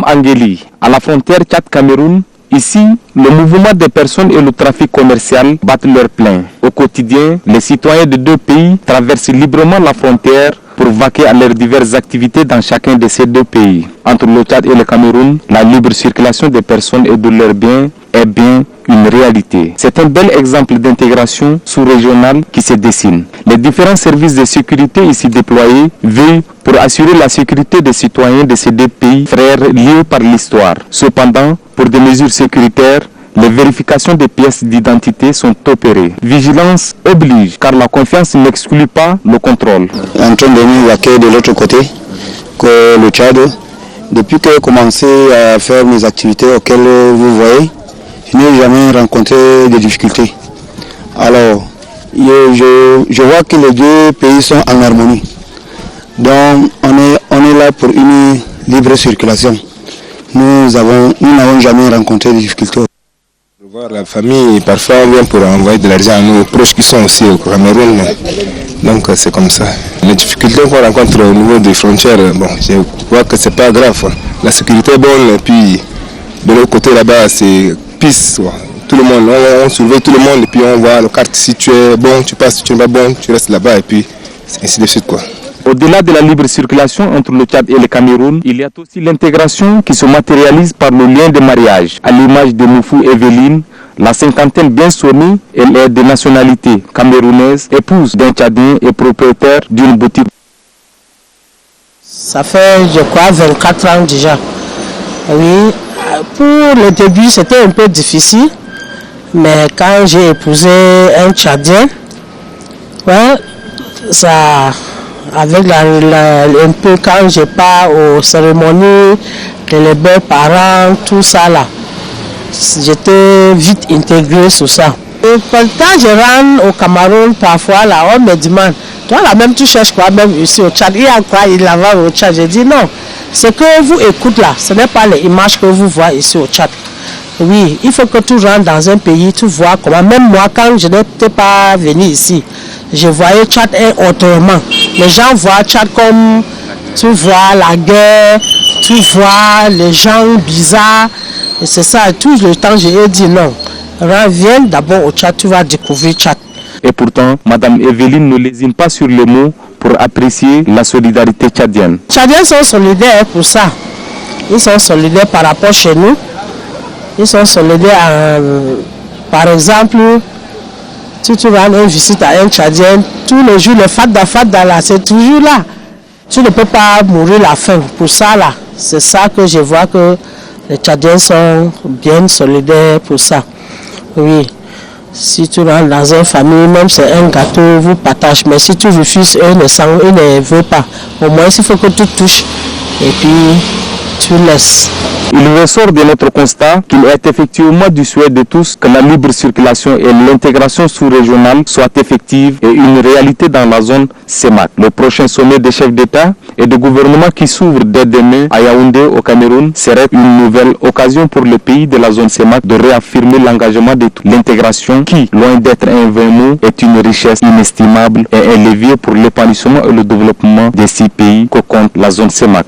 Angeli, à la frontière Tchad-Cameroun, ici, le mouvement des personnes et le trafic commercial battent leur plein. Au quotidien, les citoyens de deux pays traversent librement la frontière pour vaquer à leurs diverses activités dans chacun de ces deux pays. Entre le Tchad et le Cameroun, la libre circulation des personnes et de leurs biens est bien une réalité. C'est un bel exemple d'intégration sous-régionale qui se dessine. Les différents services de sécurité ici déployés veillent pour assurer la sécurité des citoyens de ces deux pays frères liés par l'histoire. Cependant, pour des mesures sécuritaires, les vérifications des pièces d'identité sont opérées. Vigilance oblige, car la confiance n'exclut pas le contrôle. En train de nous vaquer de l'autre côté que le Tchad, depuis que j'ai commencé à faire mes activités auxquelles vous voyez, je n'ai jamais rencontré de difficultés. Alors, je vois que les deux pays sont en harmonie. Donc, on est là pour une libre circulation. Nous n'avons jamais rencontré de difficultés. Voir la famille, parfois on vient pour envoyer de l'argent à nos proches qui sont aussi au Cameroun. Donc c'est comme ça. Les difficultés qu'on rencontre au niveau des frontières, bon, je vois que c'est pas grave. La sécurité est bonne et puis de l'autre côté là-bas c'est peace. Tout le monde, on surveille tout le monde et puis on voit le carte. Si tu es bon, tu passes, si tu n'es pas bon, tu restes là-bas et puis ainsi de suite quoi. Au-delà de la libre circulation entre le Tchad et le Cameroun, il y a aussi l'intégration qui se matérialise par le lien de mariage. À l'image de Moufou Evelyne, la cinquantaine bien sonnée, elle est de nationalité camerounaise, épouse d'un Tchadien et propriétaire d'une boutique. Ça fait, je crois, 24 ans déjà. Oui, pour le début, c'était un peu difficile, mais quand j'ai épousé un Tchadien, ouais, ça... Avec un peu quand je pars aux cérémonies de les beaux-parents, tout ça là, j'étais vite intégré sur ça. Et quand je rentre au Cameroun, parfois là, on me demande, toi là même tu cherches quoi même ici au Tchad, il y a quoi là-bas au Tchad? Je dis non, ce que vous écoutez là, ce n'est pas les images que vous voyez ici au Tchad. Oui, il faut que tu rentres dans un pays, tu vois comment, même moi quand je n'étais pas venu ici, je voyais Tchad autrement. Les gens voient Tchad comme, tu vois la guerre, tu vois les gens bizarres. Et c'est ça, tout le temps j'ai dit non. Viens d'abord au Tchad, tu vas découvrir Tchad. Et pourtant, Madame Evelyne ne lésine pas sur les mots pour apprécier la solidarité tchadienne. Les Tchadiens sont solidaires pour ça. Ils sont solidaires par rapport chez nous. Ils sont solidaires, par exemple, si tu rends une visite à un Tchadien, tous les jours, le fada là, c'est toujours là. Tu ne peux pas mourir la faim. Pour ça là, c'est ça que je vois que les Tchadiens sont bien solidaires pour ça. Oui, si tu rentres dans une famille, même c'est un gâteau, vous partagez. Mais si tu refuses, eux ne veulent pas. Au moins, il faut que tu touches et puis tu laisses. Il ressort de notre constat qu'il est effectivement du souhait de tous que la libre circulation et l'intégration sous-régionale soient effectives et une réalité dans la zone CEMAC. Le prochain sommet des chefs d'État et de gouvernement qui s'ouvre dès demain à Yaoundé au Cameroun serait une nouvelle occasion pour les pays de la zone CEMAC de réaffirmer l'engagement de l'intégration qui, loin d'être un vain mot, est une richesse inestimable et un levier pour l'épanouissement et le développement des 6 pays que compte la zone CEMAC.